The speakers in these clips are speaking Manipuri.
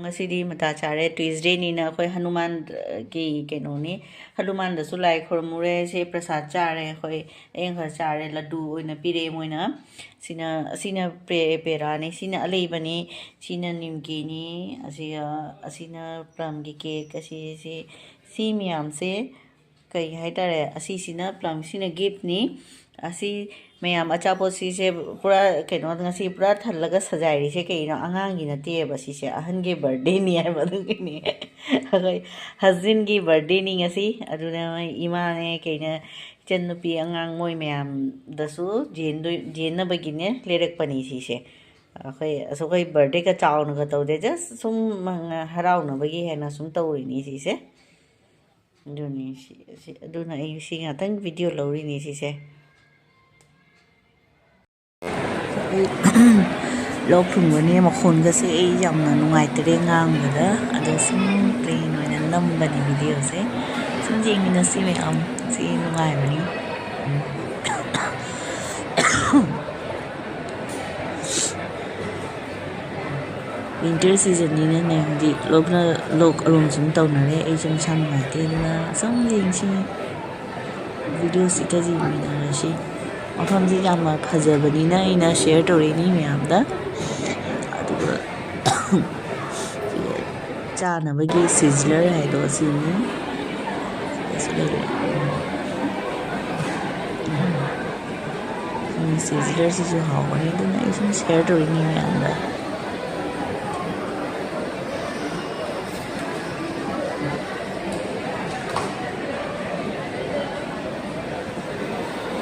ngasi di mata chare Tuesday ni na khoi Hanuman ki keno ni Hanuman da su lai khormure se prasad chare khoi eng khar chare laddu oina pire moina sina pera ni sina alei bani sina nimki ni asina plum gi cake si miyam se kai haitare sina plum sina gift ni asi mayam achapo se pura keno ngasi pura thalaga sajai se keino angang gi na te ba se ahan ge birthday ni ai ba du ni agai husband gi birthday ni ngasi aduna ima ne keina chennupi angang moi mayam dasu jen na bagine lerak pani se akai asokai birthday ka chaw na ka tawde just sum harau na bagi hena sum tawri ni se duni aduna ai singa tang video lori ni se lok phung bani makhon ga se ai yamna nungai tere ngang bada ado sum plain oina nam bani video se sum jing na si me am si nungai bani winter season ni ne di lok along sum taw na re ai sum sang ma te na sum jing si video si ta ji mi na shi mafam ji yamma phajabani na ina share tori ni myam da aduga chana bagi sizzler hai do si ni sizzler si jo haw bani do na isum share tori ni myam da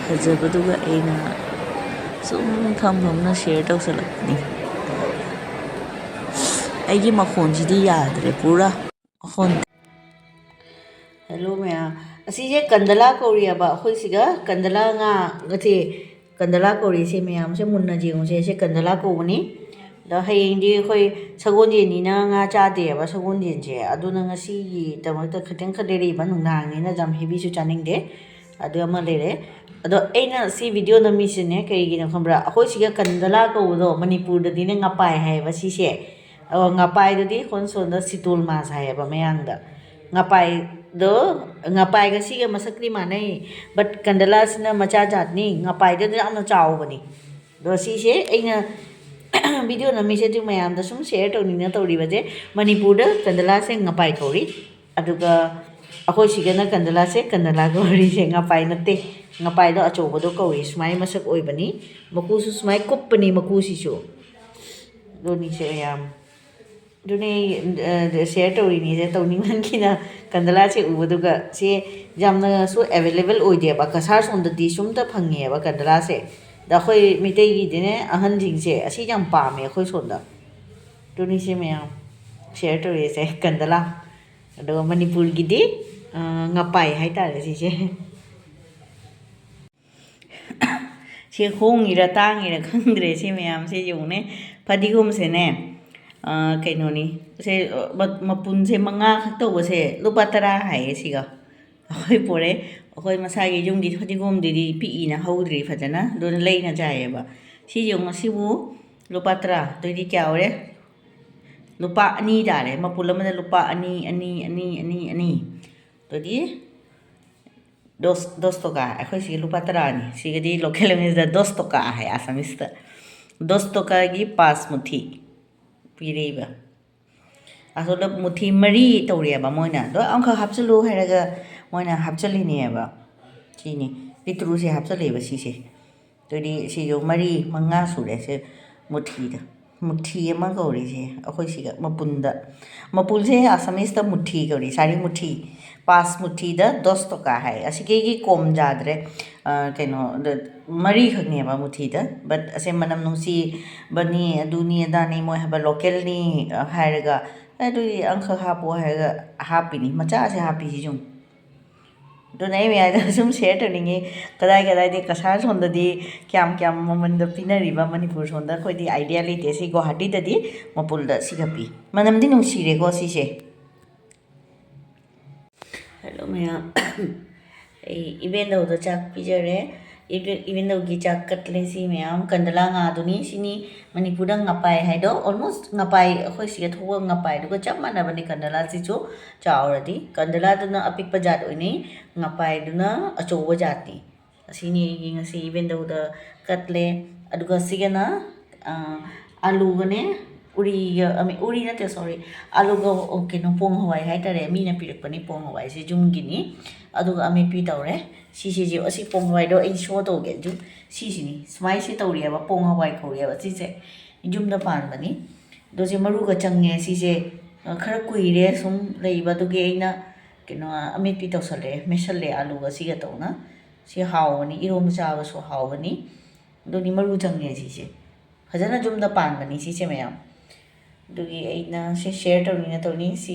Hajabaduga aina sum tham na share taw salakni aigi makhon ji di yadre pura makhon hello maya asi je kandala korea ba khoi siga kandala nga ngati kandala kori se mayam se munna jing se kandala ko ni da hayeng di khoi sagon je ni na nga cha de ba sagon je je aduna ngasi gi tamak ta khateng khaderi ba nungang ni na jam hebi su chaning de adu ama lere ado aina si video na mi sine kai gi na khambra akhoi siga kandala ko do manipur da dine ngapai hai ba si se ngapai da di khonson da situl ma sai ba mayang da ngapai ga siga masakri manai but kandala sina macha jat ni ngapai da amna chaw bani do si se aina video na mi se tu mayam da sum share to ni na to ri ba je manipur da kandala se ngapai thori aduga akhoi siga na kandala se kandala ko ri se ngapai na te ngapai do acho bodo ko ri smai masak oi bani maku su smai kop pani maku si chu do ni se yam do ni share to ri ni se to ni man kina kandala se u bodo ga se jamna su available oi de ba kasar son da di sum ta phange ba kandala se da khoi mitei gi de ne ahan jing se asi jam pa me khoi son da do ni se me yam share to ri se kandala do manipur gi di ngapai hai ta re si se se hong ira tang ira khangre se mayam se yung ne padigum se ne kaino ni se mapun se manga khak to se lupa tara hai siga hoi pore hoi masa gi yung di padigum di pi ina haudri phajana do lei na jae ba si yung si bu lupa tara to di kya ore lupa ani da re mapula ma lupa ani to di dos toka akhoi si lupa tara ni sigadi local language da dos toka hai asamis ta dos toka gi pas muthi pireba asoda muthi mari tawre ba moina do angkha hapchulu hairaga moina hapchali ni ba chini pitru se hapchale ba si se to di si yo mari manga sure se muthi ma gori se akhoi siga mapul se asamis ta muthi gori sari muthi pas muthi da dos toka hai asike gi kom jadre keno mari khakne ba muthi da but ase manam nungsi bani aduni adani moi haba local ni hairaga adu angkha hapo hairaga happy ni macha se happy ji jung do nai me ada sum share to ningi kadai de kasar son da di kyam maman da pinari ba manipur son da khoi di idea li te si guwahati da di mapul da sigapi manam di nungsi re go si se hello maya event do chak pijare 이벤더기 자켓레시 매암 간달라 nga두니 시니 만이푸르다 ngapai 하이도 almost ngapai अखोई सिगे थोवा ngapai दुगा chap manabani kandala sichu chauradi kandala duna apikpa jat oini ngapai duna achowa jatni asini gi ngasi ibendaw da katle aduga sigana alu gane uri uri nate sorry alu ga kino pong hawai haitare mi na pirikpani pong hawai si jumgini aduga ame pi tawre sisi ji asi pong hawai do ai show to ge ju sisi ni smai si tawri ba pong hawai khori ba si se jum da pan bani do je maru ga change si se khara kui re sum lei ba du ge ina kino ame pi taw sale mesale alu ga si ga to na si hawani irom cha ba so hawani do ni maru change si se fajana jum da pan bani si se mayam दुगी ऐना से शेयर तौनी तौनी सी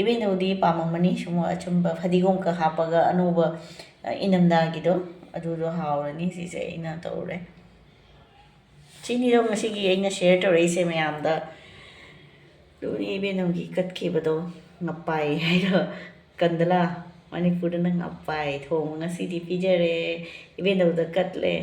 इवेन उदी पाममनी सुमो अचुंबा फदिगोम का हापगा अनोबा इनमदा गिदो अदुदो हावरनी सी से ऐना तौरे चिनी रो ngasi ऐना शेयर तौरे से मयामदा दुनी इवेन उगी कटखिबदो ngapai हाइरो कंदला मणिपुर न ngapai थोंग ngasi दी पिजरे इवेन उदा कटले